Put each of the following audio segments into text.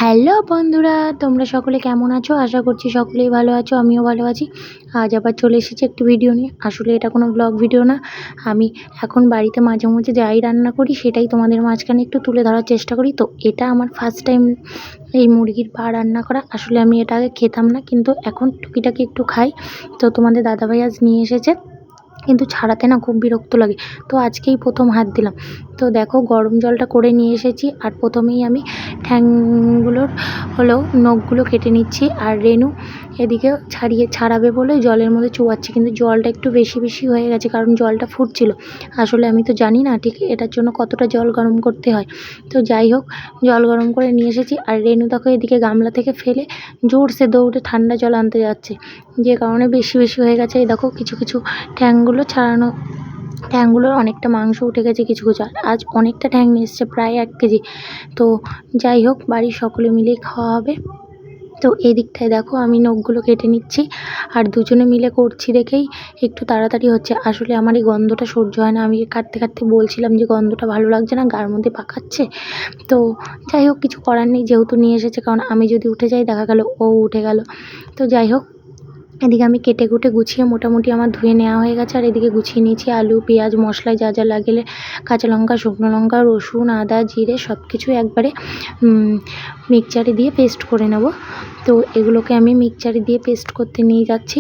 Hello বন্ধুরা, তোমরা সকলে কেমন আছো? আশা করছি সকলেই ভালো আছো, আমিও ভালো আছি। আজ আবার চলে এসেছি একটি ভিডিও নিয়ে। আসলে এটা কোনো ব্লগ ভিডিও না, আমি এখন বাড়িতে মাঝে মাঝে যাই রান্না করি সেটাই তোমাদের মাঝখানে একটু তুলে ধরার চেষ্টা করি। তো এটা আমার ফার্স্ট টাইম এই মুরগির পা রান্না করা। আসলে আমি এটা আগে খেতাম না, কিন্তু এখন টুকিটাকি একটু খাই। তো তোমাদের দাদাভাই আজ নিয়ে এসেছে, কিন্তু ছাড়াতে না খুব বিরক্ত লাগে। তো আজকেই প্রথম হাত দিলাম। তো দেখো গরম জলটা করে নিয়ে এসেছি, আর প্রথমেই আমি ঠ্যাংগুলোর নখগুলো কেটে নিচ্ছি। আর রেনু এদিকে ছাড়াবে বলে জলের মধ্যে চুয়াচ্ছে, কিন্তু জলটা একটু বেশি বেশি হয়ে গেছে, কারণ জলটা ফুটছিল। আসলে আমি তো জানি না ঠিক এটার জন্য কতটা জল গরম করতে হয়। তো যাই হোক, জল গরম করে নিয়ে এসেছি। আর রেনু দেখো এদিকে গামলা থেকে ফেলে জোরসে দৌড়ে ঠান্ডা জল আনতে যাচ্ছে, যে কারণে বেশি বেশি হয়ে গেছে। এই দেখো কিছু কিছু ঠ্যাংগুলোর অনেকটা মাংস উঠে গেছে কিছু কিছু। আজ অনেকটা ঠ্যাং নিয়ে এসছে, প্রায় 1 কেজি। তো যাই হোক, বাড়ির সকলে মিলেই খাওয়া হবে। তো এদিকটায় দেখো আমি নখগুলো কেটে নিচ্ছি, আর দুজনে মিলে করছি দেখেই একটু তাড়াতাড়ি হচ্ছে। আসলে আমার এই গন্ধটা সহ্য হয় না। আমি কাটতে কাটতে বলছিলাম যে গন্ধটা ভালো লাগছে না, গার মধ্যে পাকাচ্ছে। তো যাই হোক, কিছু করার নেই, যেহেতু নিয়ে এসেছে। কারণ আমি যদি উঠে যাই, দেখা গেল ও উঠে গেল। তো যাই হোক, এদিকে আমি কেটে কুটে গুছিয়ে মোটামুটি আমার ধুয়ে নেওয়া হয়ে গেছে। আর এদিকে গুছিয়ে নিয়েছি আলু, পেঁয়াজ, মশলায় যা যা লাগলে, কাঁচা লঙ্কা, শুকনো লঙ্কা, রসুন, আদা, জিরে সব কিছু একবারে মিক্সচারে দিয়ে পেস্ট করে নেব। তো এগুলোকে আমি মিক্সচারে দিয়ে পেস্ট করতে নিয়ে যাচ্ছি,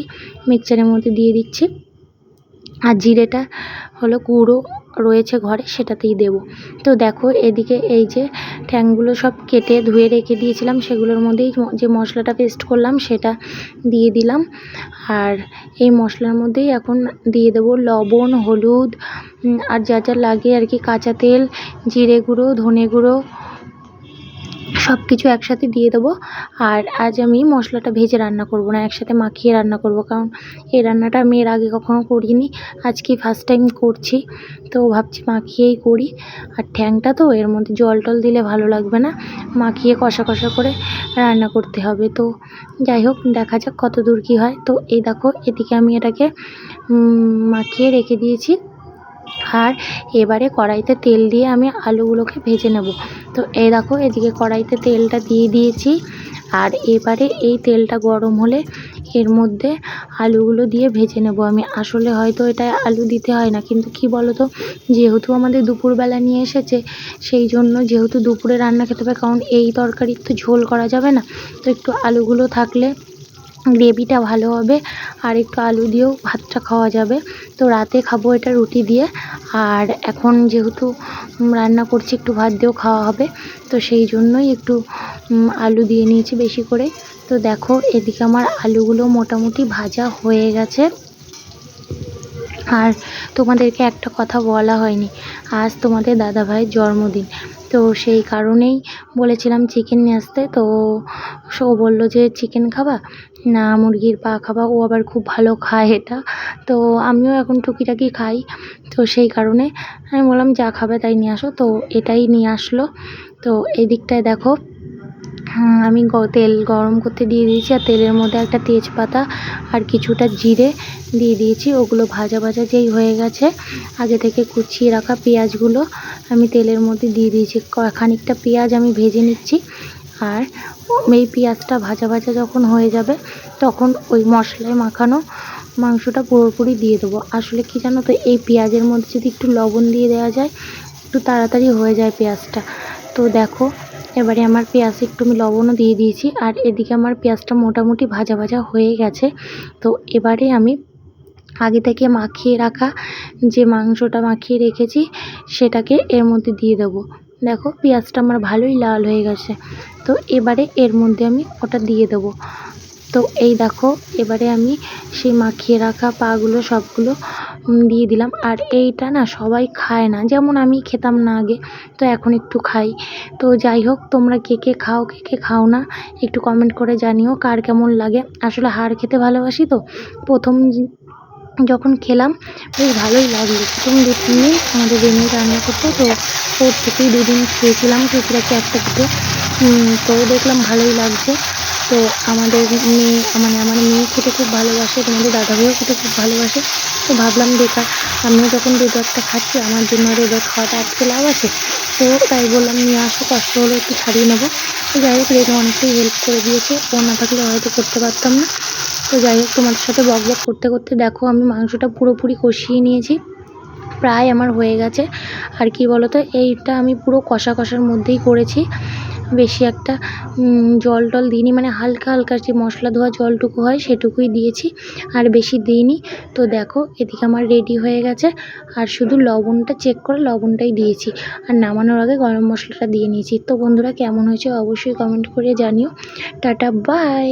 মিক্সচারের মধ্যে দিয়ে দিচ্ছি। আর জিরেটা গুঁড়ো রয়েছে ঘরে, সেটাতেই দেব। তো দেখো এদিকে এই যে ঠ্যাংগুলো সব কেটে ধুয়ে রেখে দিয়েছিলাম, সেগুলোর মধ্যেই যে মশলাটা পেস্ট করলাম সেটা দিয়ে দিলাম। আর এই মশলার মধ্যেই এখন দিয়ে দেবো লবণ, হলুদ, আর যা যা লাগে আর কি, কাঁচা তেল, জিরে গুঁড়ো, ধনে গুঁড়ো সব কিছু একসাথে দিয়ে দেবো। আর আজ আমি মশলাটা ভেজে রান্না করব না, একসাথে মাখিয়ে রান্না করব, কারণ এই রান্নাটা আমি এর আগে কখনো করিনি, আজকেই ফার্স্ট টাইম করছি। তো ভাবছি মাখিয়েই করি। আর ঠ্যাংটা তো এর মধ্যে জল টল দিলে ভালো লাগবে না, মাখিয়ে কষা কষা করে রান্না করতে হবে। তো যাই হোক, দেখা যাক কত দূর কী হয়। তো এই দেখো এদিকে আমি এটাকে মাখিয়ে রেখে দিয়েছি। আর এবারে কড়াইতে তেল দিয়ে আমি আলুগুলোকে ভেজে নেব। তো এই দেখো এদিকে কড়াইতে তেলটা দিয়ে দিয়েছি। আর এবারে এই তেলটা গরম হলে এর মধ্যে আলুগুলো দিয়ে ভেজে নেব আমি। আসলে হয়তো এটা আলু দিতে হয় না, কিন্তু কি বলো তো, যেহেতু আমাদের দুপুরবেলা নিয়ে এসেছে, সেই জন্য যেহেতু দুপুরে রান্না খেতে হবে, কারণ এই তরকারির তো ঝোল করা যাবে না। তো একটু আলুগুলো থাকলে গ্রেভিটা ভালো হবে, আর একটু আলু দিয়েও ভাতটা খাওয়া যাবে। তো রাতে খাবো এটা রুটি দিয়ে। আর এখন যেহেতু রান্না করছি, একটু ভাত দিয়েও খাওয়া হবে। তো সেই জন্যই একটু আলু দিয়ে নিয়েছি বেশি করে। তো দেখো এদিকে আমার আলুগুলো মোটামুটি ভাজা হয়ে গেছে। আর তোমাদেরকে একটা কথা বলা হয়নি, আজ তোমাদের দাদাভাইয়ের জন্মদিন। তো সেই কারণেই বলেছিলাম চিকেন নিয়ে আসতে। তো ও বললো যে চিকেন খাবা না মুরগির পা খাবা, ও আবার খুব ভালো খায় এটা। তো আমিও এখন টুকিটাকি খাই। তো সেই কারণে আমি বললাম যা খাবে তাই নিয়ে আসো। তো এটাই নিয়ে আসলো। তো এই দিকটায় দেখো আমি তেল গরম করতে দিয়ে দিয়েছি, আর তেলের মধ্যে একটা তেজপাতা আর কিছুটা জিরে দিয়ে দিয়েছি। ওগুলো ভাজা ভাজা যেই হয়ে গেছে, আগে থেকে কুচিয়ে রাখা পেঁয়াজগুলো আমি তেলের মধ্যে দিয়ে দিয়েছি। খানিকটা পেঁয়াজ আমি ভেজে নিচ্ছি। আর এই পেঁয়াজটা ভাজা ভাজা যখন হয়ে যাবে, তখন ওই মশলায় মাখানো মাংসটা পুরোপুরি দিয়ে দেবো। আসলে কি জানো তো, এই পেঁয়াজের মধ্যে যদি একটু লবণ দিয়ে দেওয়া যায়, একটু তাড়াতাড়ি হয়ে যায় পেঁয়াজটা। তো দেখো এবারে আমার পেঁয়াজে একটু আমি লবণও দিয়ে দিয়েছি। আর এদিকে আমার পেঁয়াজটা মোটামুটি ভাজা ভাজা হয়ে গেছে। তো এবারে আমি আগে থেকে মাখিয়ে রাখা যে মাংসটা মাখিয়ে রেখেছি, সেটাকে এর মধ্যে দিয়ে দেবো। দেখো পেঁয়াজটা আমার ভালোই লাল হয়ে গেছে। তো এবারে এর মধ্যে আমি ওটা দিয়ে দেবো। তো এই দেখো এবারে আমি সেই মাখিয়ে রাখা পাগুলো সবগুলো দিয়ে দিলাম। আর এইটা না সবাই খায় না, যেমন আমি খেতাম না আগে, তো এখন একটু খাই। তো যাই হোক, তোমরা কে কে খাও কে কে খাও না একটু কমেন্ট করে জানিও কার কেমন লাগে। আসলে হাড় খেতে ভালোবাসি, তো প্রথম যখন খেলাম বেশ ভালোই লাগলো। প্রথম 2-3 দিন আমাদের রেনু রান্না করতো, তো ওর থেকেই 2 দিন খেয়েছিলাম টুকিটাকি একটা দুটো। তো দেখলাম ভালোই লাগছে। তো আমাদের মেয়ে আমার মেয়ে খেতে খুব ভালোবাসে, তোমাদের দাদাভাইও খেতে খুব ভালোবাসে। তো ভাবলাম বেকার, আমিও যখন দুধ একটা খাচ্ছি আমার জন্য আর এবার খাওয়াটা আজকে লাভ আছে। তো তাই বললাম নিয়ে আসো, কষ্ট হলে একটু ছাড়িয়ে নেবো। তো যাই হোক রেনু অনেকটাই হেল্প করে দিয়েছে, ও না থাকলে হয়তো করতে পারতাম না। তো যাই হোক তোমাদের সাথে বক বক করতে করতে দেখো আমি মাংসটা পুরোপুরি কষিয়ে নিয়েছি, প্রায় আমার হয়ে গেছে। আর কি বলো তো, এইটা আমি পুরো কষার মধ্যেই করেছি, বেশি একটা জল টল দিইনি, মানে হালকা হালকা যে মশলা ধোয়া জলটুকু হয় সেটুকুই দিয়েছি, আর বেশি দিইনি। তো দেখো এদিকে আমার রেডি হয়ে গেছে, আর শুধু লবণটা চেক করে লবণটাই দিয়েছি, আর নামানোর আগে গরম মশলাটা দিয়ে নিয়েছি। তো বন্ধুরা কেমন হয়েছে অবশ্যই কমেন্ট করে জানিও। Tata bye.